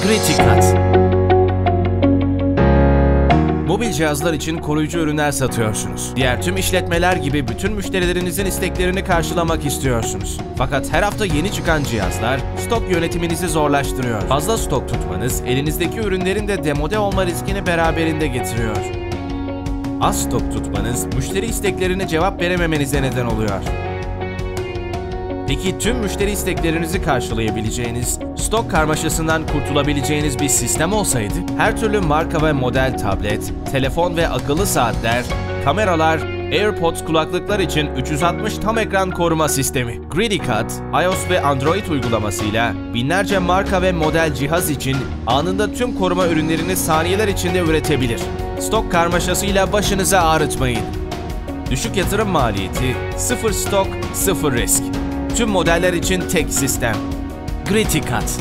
Criticat. Mobil cihazlar için koruyucu ürünler satıyorsunuz. Diğer tüm işletmeler gibi bütün müşterilerinizin isteklerini karşılamak istiyorsunuz. Fakat her hafta yeni çıkan cihazlar stok yönetiminizi zorlaştırıyor. Fazla stok tutmanız, elinizdeki ürünlerin de demode olma riskini beraberinde getiriyor. Az stok tutmanız, müşteri isteklerine cevap verememenize neden oluyor. Peki tüm müşteri isteklerinizi karşılayabileceğiniz, stok karmaşasından kurtulabileceğiniz bir sistem olsaydı, her türlü marka ve model tablet, telefon ve akıllı saatler, kameralar, AirPods kulaklıklar için 360 tam ekran koruma sistemi. Criticat, iOS ve Android uygulamasıyla binlerce marka ve model cihaz için anında tüm koruma ürünlerini saniyeler içinde üretebilir. Stok karmaşasıyla başınızı ağrıtmayın. Düşük yatırım maliyeti, sıfır stok, sıfır risk. Tüm modeller için tek sistem. Criticat.